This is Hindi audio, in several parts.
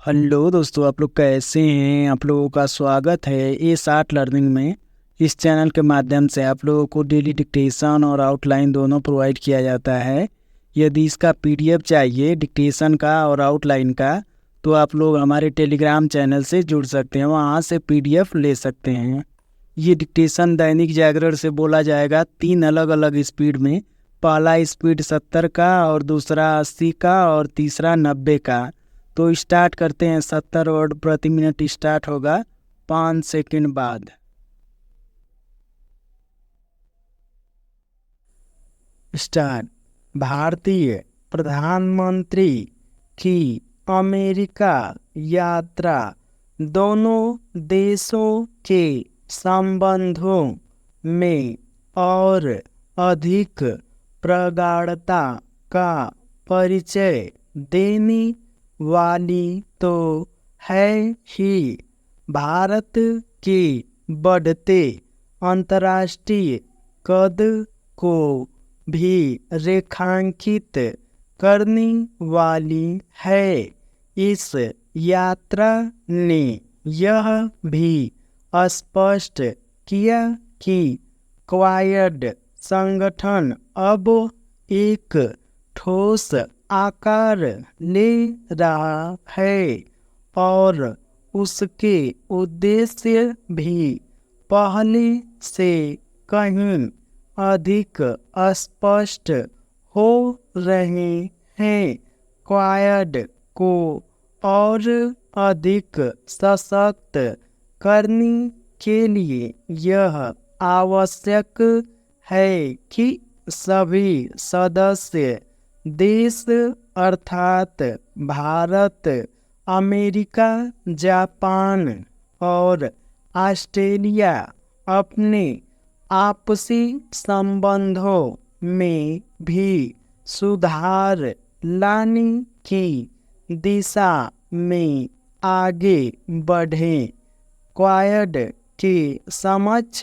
हेलो दोस्तों, आप लोग कैसे हैं। आप लोगों का स्वागत है A60 लर्निंग में। इस चैनल के माध्यम से आप लोगों को डेली डिक्टेशन और आउटलाइन दोनों प्रोवाइड किया जाता है। यदि इसका PDF चाहिए, डिक्टेशन का और आउटलाइन का, तो आप लोग हमारे टेलीग्राम चैनल से जुड़ सकते हैं, वहाँ से PDF ले सकते हैं। ये डिक्टेशन दैनिक जागरण से बोला जाएगा 3 अलग अलग स्पीड में। पहला स्पीड 70 का, और दूसरा 80 का, और तीसरा 90 का। तो स्टार्ट करते हैं। 70 वर्ड प्रति मिनट स्टार्ट होगा 5 सेकंड बाद। स्टार्ट। भारतीय प्रधानमंत्री की अमेरिका यात्रा दोनों देशों के संबंधों में और अधिक प्रगाढ़ता का परिचय देने वाली तो है ही। भारत के बढ़ते अंतर्राष्ट्रीय कद को भी रेखांकित करने वाली है। इस यात्रा ने यह भी स्पष्ट किया कि क्वाड संगठन अब एक ठोस आकार ले रहा है और उसके उद्देश्य भी पहले से कहीं अधिक स्पष्ट हो रहे हैं। क्वाड को और अधिक सशक्त करने के लिए यह आवश्यक है कि सभी सदस्य देश अर्थात भारत, अमेरिका, जापान और ऑस्ट्रेलिया अपने आपसी संबंधों में भी सुधार लाने की दिशा में आगे बढ़ें। क्वाड के समक्ष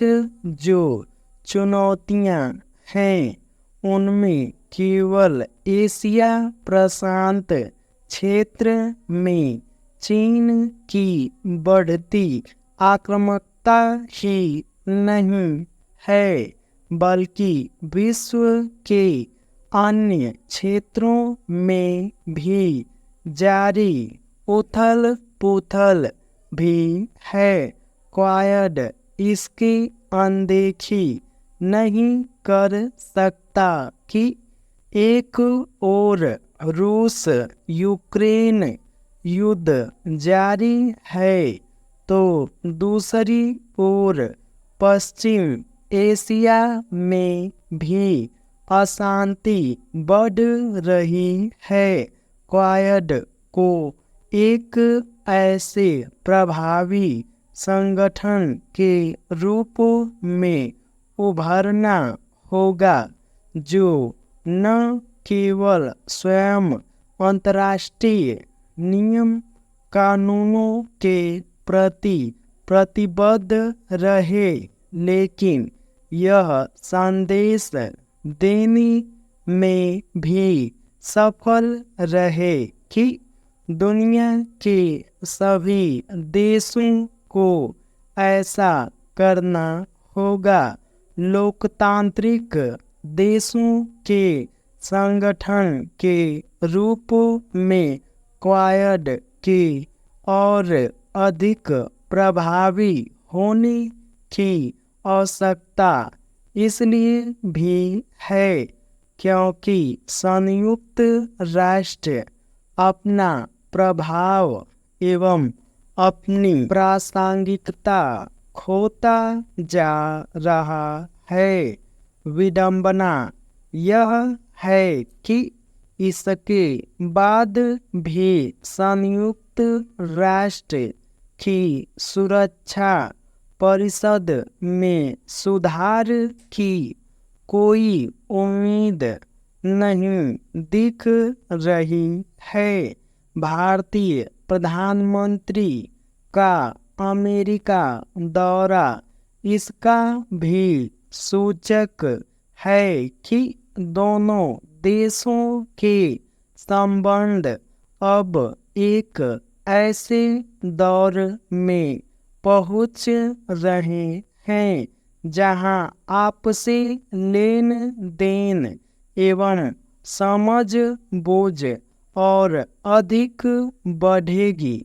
जो चुनौतियां हैं उनमें केवल एशिया प्रशांत क्षेत्र में चीन की बढ़ती आक्रामकता ही नहीं है, बल्कि विश्व के अन्य क्षेत्रों में भी जारी उथल पुथल भी है। क्वाड इसकी अनदेखी नहीं कर सकता कि एक ओर रूस यूक्रेन युद्ध जारी है तो दूसरी ओर पश्चिम एशिया में भी अशांति बढ़ रही है। क्वाड को एक ऐसे प्रभावी संगठन के रूप में उभरना होगा जो न केवल स्वयं अंतर्राष्ट्रीय नियम कानूनों के प्रति प्रतिबद्ध रहे, लेकिन यह संदेश देने में भी सफल रहे कि दुनिया के सभी देशों को ऐसा करना होगा। लोकतांत्रिक देशों के संगठन के रूप में क्वाड की और अधिक प्रभावी होने की आवश्यकता इसलिए भी है क्योंकि संयुक्त राष्ट्र अपना प्रभाव एवं अपनी प्रासंगिकता खोता जा रहा है। विडंबना यह है कि इसके बाद भी संयुक्त राष्ट्र की सुरक्षा परिषद में सुधार की कोई उम्मीद नहीं दिख रही है। भारतीय प्रधानमंत्री का अमेरिका दौरा इसका भी सूचक है कि दोनों देशों के संबंध अब एक ऐसे दौर में पहुंच रहे हैं जहां आपसी लेन देन एवं समझ बूझ और अधिक बढ़ेगी।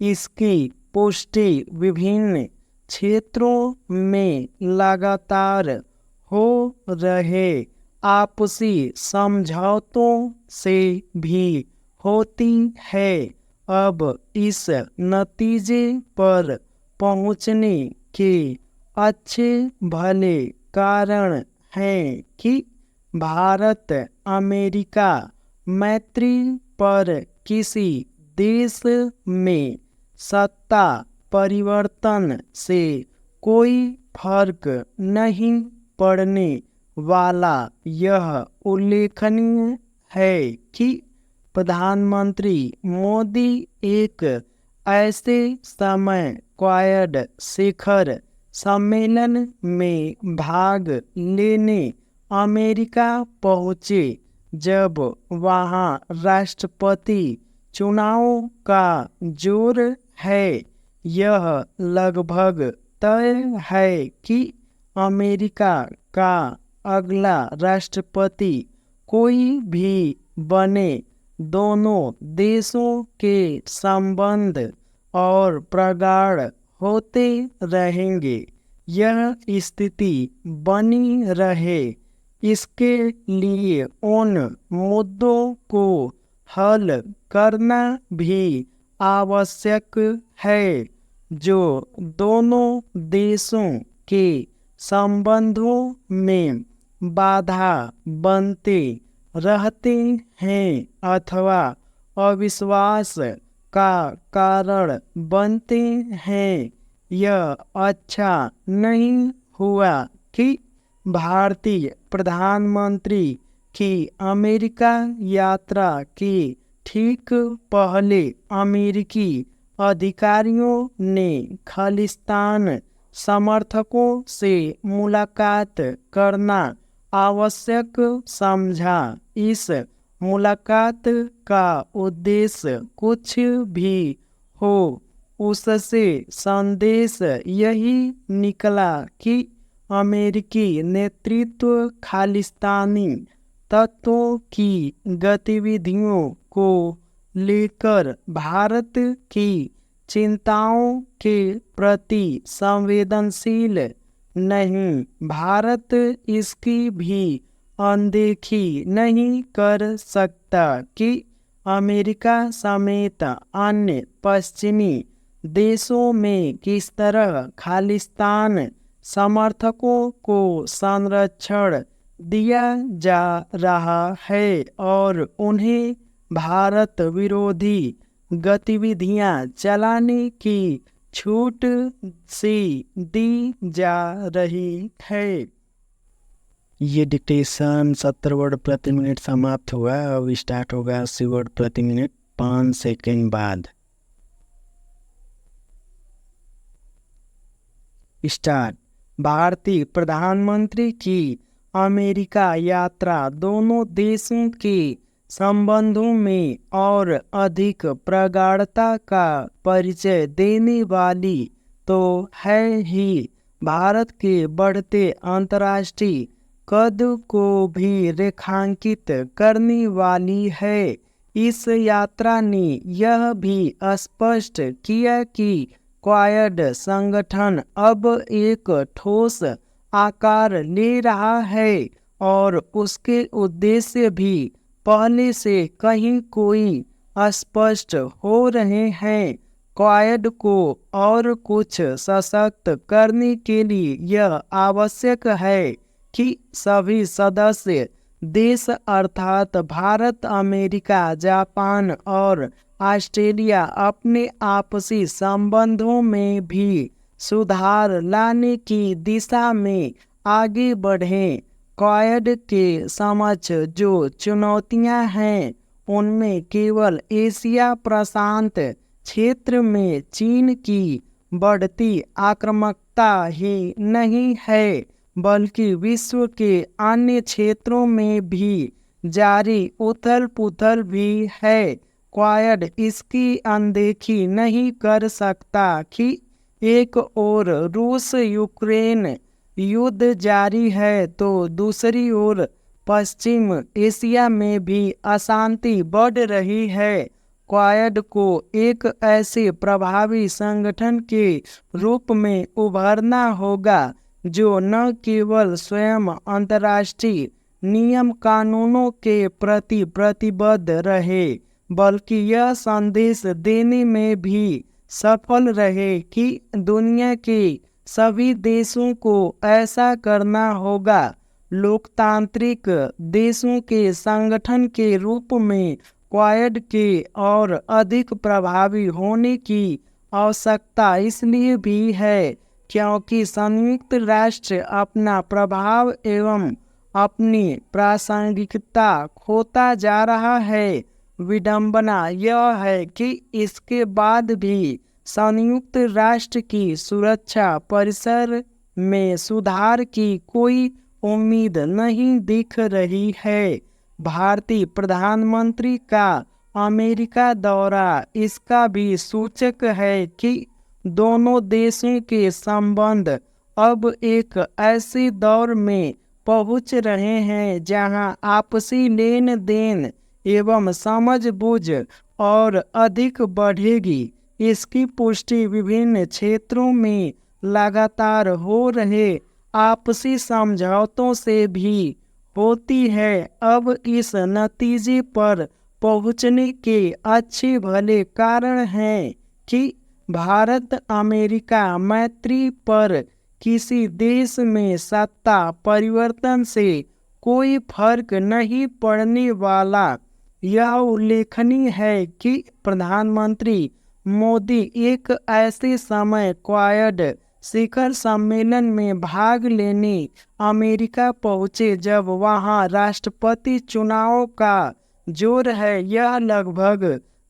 इसकी पुष्टि विभिन्न क्षेत्रों में लगातार हो रहे आपसी समझौतों से भी होती है। अब इस नतीजे पर पहुंचने के अच्छे भले कारण हैं कि भारत अमेरिका मैत्री पर किसी देश में सत्ता परिवर्तन से कोई फर्क नहीं पड़ने वाला। यह उल्लेखनीय है कि प्रधानमंत्री मोदी एक ऐसे समय क्वाड शिखर सम्मेलन में भाग लेने अमेरिका पहुंचे जब वहां राष्ट्रपति चुनावों का जोर है। यह लगभग तय है कि अमेरिका का अगला राष्ट्रपति कोई भी बने, दोनों देशों के संबंध और प्रगाढ़ होते रहेंगे। यह स्थिति बनी रहे, इसके लिए उन मुद्दों को हल करना भी आवश्यक है जो दोनों देशों के संबंधों में बाधा बनते रहते हैं अथवा अविश्वास का कारण बनते हैं। यह अच्छा नहीं हुआ कि भारतीय प्रधानमंत्री की अमेरिका यात्रा के ठीक पहले अमेरिकी अधिकारियों ने खालिस्तान समर्थकों से मुलाकात करना आवश्यक समझा। इस मुलाकात का उद्देश्य कुछ भी हो, उससे संदेश यही निकला कि अमेरिकी नेतृत्व खालिस्तानी तत्वों की गतिविधियों को लेकर भारत की चिंताओं के प्रति संवेदनशील नहीं। भारत इसकी भी अनदेखी नहीं कर सकता कि अमेरिका समेत अन्य पश्चिमी देशों में किस तरह खालिस्तान समर्थकों को संरक्षण दिया जा रहा है और उन्हें भारत विरोधी गतिविधियां चलाने की छूट सी दी जा रही है। ये डिक्टेशन 70 वर्ड प्रति मिनट समाप्त हुआ। अब स्टार्ट होगा 80 वर्ड प्रति मिनट 5 सेकंड बाद। स्टार्ट। भारतीय प्रधानमंत्री की अमेरिका यात्रा दोनों देशों के संबंधों में और अधिक प्रगाढ़ता का परिचय देने वाली तो है ही, भारत के बढ़ते अंतर्राष्ट्रीय कद को भी रेखांकित करने वाली है। इस यात्रा ने यह भी स्पष्ट किया कि क्वाड संगठन अब एक ठोस आकार ले रहा है और उसके उद्देश्य भी पहले से कहीं कोई स्पष्ट हो रहे हैं। क्वाड को और कुछ सशक्त करने के लिए यह आवश्यक है कि सभी सदस्य देश अर्थात भारत, अमेरिका, जापान और ऑस्ट्रेलिया अपने आपसी संबंधों में भी सुधार लाने की दिशा में आगे बढ़ें। क्वाड के समक्ष जो चुनौतियां हैं उनमें केवल एशिया प्रशांत क्षेत्र में चीन की बढ़ती आक्रामकता ही नहीं है, बल्कि विश्व के अन्य क्षेत्रों में भी जारी उथल पुथल भी है। क्वाड इसकी अनदेखी नहीं कर सकता कि एक ओर रूस यूक्रेन युद्ध जारी है तो दूसरी ओर पश्चिम एशिया में भी अशांति बढ़ रही है। क्वाड को एक ऐसे प्रभावी संगठन के रूप में उभरना होगा जो न केवल स्वयं अंतर्राष्ट्रीय नियम कानूनों के प्रति प्रतिबद्ध रहे बल्कि यह संदेश देने में भी सफल रहे कि दुनिया के सभी देशों को ऐसा करना होगा। लोकतांत्रिक देशों के संगठन के रूप में क्वाड के और अधिक प्रभावी होने की आवश्यकता इसलिए भी है क्योंकि संयुक्त राष्ट्र अपना प्रभाव एवं अपनी प्रासंगिकता खोता जा रहा है। विडंबना यह है कि इसके बाद भी संयुक्त राष्ट्र की सुरक्षा परिसर में सुधार की कोई उम्मीद नहीं दिख रही है। भारतीय प्रधानमंत्री का अमेरिका दौरा इसका भी सूचक है कि दोनों देशों के संबंध अब एक ऐसे दौर में पहुंच रहे हैं जहां आपसी लेन देन एवं समझबूझ और अधिक बढ़ेगी। इसकी पुष्टि विभिन्न क्षेत्रों में लगातार हो रहे आपसी समझौतों से भी होती है। अब इस नतीजे पर पहुंचने के अच्छे भले कारण हैं कि भारत अमेरिका मैत्री पर किसी देश में सत्ता परिवर्तन से कोई फर्क नहीं पड़ने वाला। यह उल्लेखनीय है कि प्रधानमंत्री मोदी एक ऐसे समय क्वाड शिखर सम्मेलन में भाग लेने अमेरिका पहुंचे जब वहां राष्ट्रपति चुनाव का जोर है। यह लगभग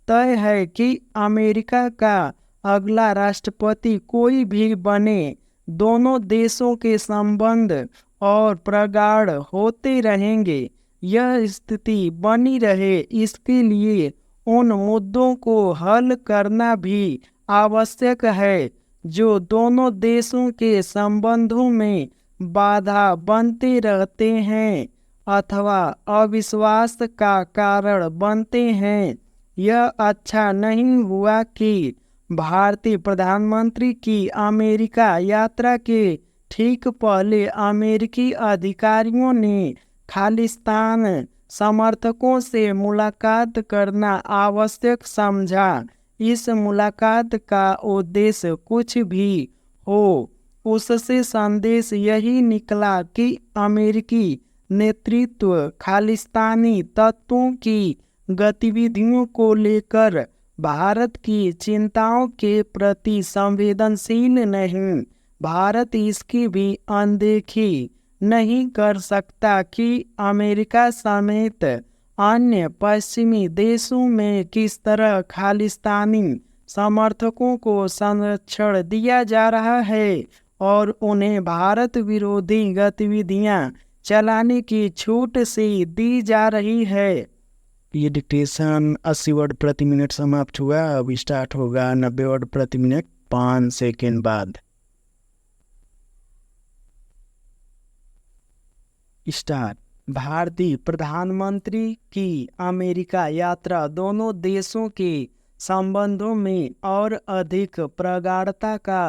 तय है कि अमेरिका का अगला राष्ट्रपति कोई भी बने, दोनों देशों के संबंध और प्रगाढ़ होते रहेंगे। यह स्थिति बनी रहे इसके लिए उन मुद्दों को हल करना भी आवश्यक है जो दोनों देशों के संबंधों में बाधा बनते रहते हैं अथवा अविश्वास का कारण बनते हैं। यह अच्छा नहीं हुआ कि भारतीय प्रधानमंत्री की अमेरिका यात्रा के ठीक पहले अमेरिकी अधिकारियों ने खालिस्तान समर्थकों से मुलाकात करना आवश्यक समझा। इस मुलाकात का उद्देश्य कुछ भी हो, उससे संदेश यही निकला कि अमेरिकी नेतृत्व खालिस्तानी तत्वों की गतिविधियों को लेकर भारत की चिंताओं के प्रति संवेदनशील नहीं। भारत इसकी भी अनदेखी नहीं कर सकता कि अमेरिका समेत अन्य पश्चिमी देशों में किस तरह खालिस्तानी समर्थकों को संरक्षण दिया जा रहा है और उन्हें भारत विरोधी गतिविधियां चलाने की छूट से दी जा रही है। ये डिक्टेशन 80 वर्ड प्रति मिनट समाप्त हुआ। अब स्टार्ट होगा 90 वर्ड प्रति मिनट 5 सेकेंड बाद। स्टार्ट। भारतीय प्रधानमंत्री की अमेरिका यात्रा दोनों देशों के संबंधों में और अधिक प्रगाढ़ता का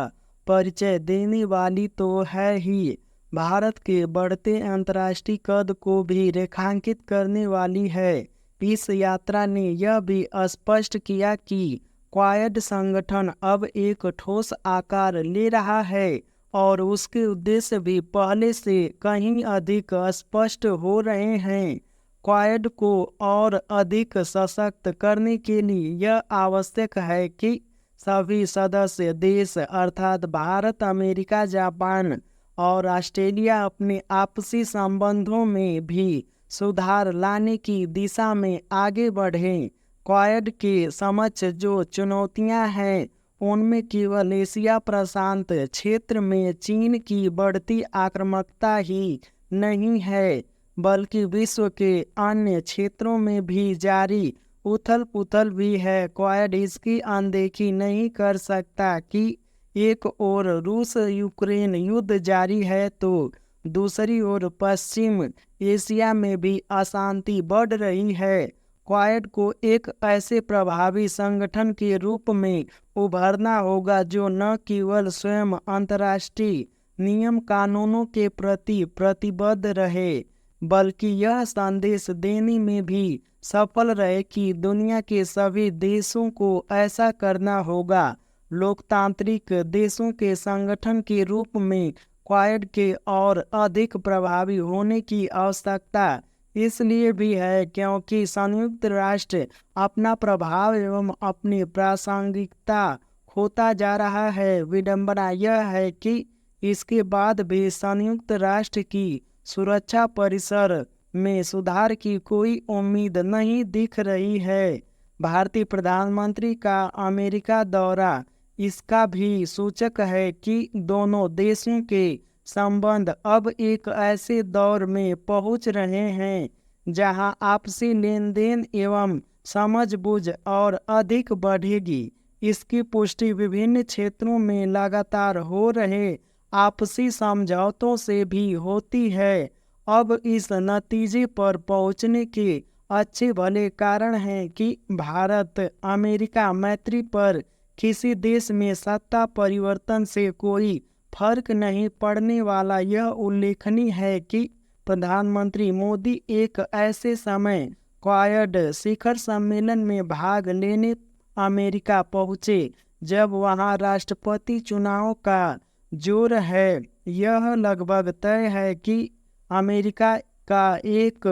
परिचय देने वाली तो है ही, भारत के बढ़ते अंतर्राष्ट्रीय कद को भी रेखांकित करने वाली है। इस यात्रा ने यह भी स्पष्ट किया कि क्वाड संगठन अब एक ठोस आकार ले रहा है और उसके उद्देश्य भी पहले से कहीं अधिक स्पष्ट हो रहे हैं। क्वाड को और अधिक सशक्त करने के लिए यह आवश्यक है कि सभी सदस्य देश अर्थात भारत, अमेरिका, जापान और ऑस्ट्रेलिया अपने आपसी संबंधों में भी सुधार लाने की दिशा में आगे बढ़ें। क्वाड के समक्ष जो चुनौतियां हैं उनमें केवल एशिया प्रशांत क्षेत्र में चीन की बढ़ती आक्रामकता ही नहीं है बल्कि विश्व के अन्य क्षेत्रों में भी जारी उथल पुथल भी है। क्वाड इसकी अनदेखी नहीं कर सकता कि एक ओर रूस यूक्रेन युद्ध जारी है तो दूसरी ओर पश्चिम एशिया में भी अशांति बढ़ रही है। क्वाड को एक ऐसे प्रभावी संगठन के रूप में उभरना होगा जो न केवल स्वयं अंतर्राष्ट्रीय नियम कानूनों के प्रति प्रतिबद्ध रहे, बल्कि यह संदेश देने में भी सफल रहे कि दुनिया के सभी देशों को ऐसा करना होगा। लोकतांत्रिक देशों के संगठन के रूप में क्वाड के और अधिक प्रभावी होने की आवश्यकता इसलिए भी है क्योंकि संयुक्त राष्ट्र अपना प्रभाव एवं अपनी प्रासंगिकता खोता जा रहा है। विडंबना यह है कि इसके बाद भी संयुक्त राष्ट्र की सुरक्षा परिसर में सुधार की कोई उम्मीद नहीं दिख रही है। भारतीय प्रधानमंत्री का अमेरिका दौरा इसका भी सूचक है कि दोनों देशों के संबंध अब एक ऐसे दौर में पहुंच रहे हैं जहां आपसी लेन देन एवं समझबूझ और अधिक बढ़ेगी। इसकी पुष्टि विभिन्न क्षेत्रों में लगातार हो रहे आपसी समझौतों से भी होती है। अब इस नतीजे पर पहुंचने के अच्छे भले कारण हैं कि भारत अमेरिका मैत्री पर किसी देश में सत्ता परिवर्तन से कोई फर्क नहीं पड़ने वाला। यह उल्लेखनीय है कि प्रधानमंत्री मोदी एक ऐसे समय क्वाड शिखर सम्मेलन में भाग लेने अमेरिका पहुंचे जब वहां राष्ट्रपति चुनाव का जोर है। यह लगभग तय है कि अमेरिका का एक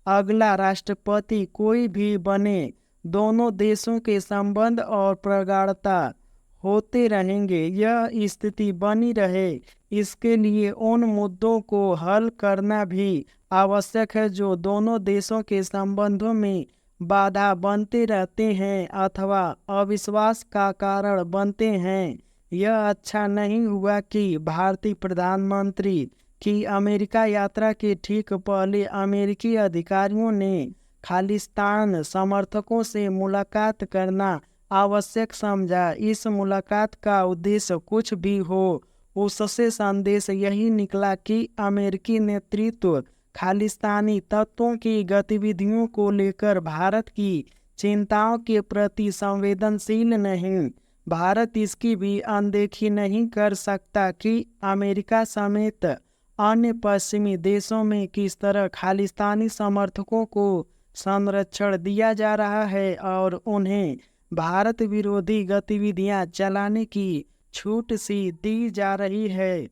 अगला राष्ट्रपति कोई भी बने, दोनों देशों के संबंध और प्रगाढ़ता होते रहेंगे। यह स्थिति बनी रहे इसके लिए उन मुद्दों को हल करना भी आवश्यक है जो दोनों देशों के संबंधों में बाधा बनते रहते हैं अथवा अविश्वास का कारण बनते हैं। यह अच्छा नहीं हुआ कि भारतीय प्रधानमंत्री की अमेरिका यात्रा के ठीक पहले अमेरिकी अधिकारियों ने खालिस्तान समर्थकों से मुलाकात करना आवश्यक समझा। इस मुलाकात का उद्देश्य कुछ भी हो, उससे संदेश यही निकला कि अमेरिकी नेतृत्व खालिस्तानी तत्वों की गतिविधियों को लेकर भारत की चिंताओं के प्रति संवेदनशील नहीं। भारत इसकी भी अनदेखी नहीं कर सकता कि अमेरिका समेत अन्य पश्चिमी देशों में किस तरह खालिस्तानी समर्थकों को संरक्षण दिया जा रहा है और उन्हें भारत विरोधी गतिविधियां चलाने की छूट सी दी जा रही है।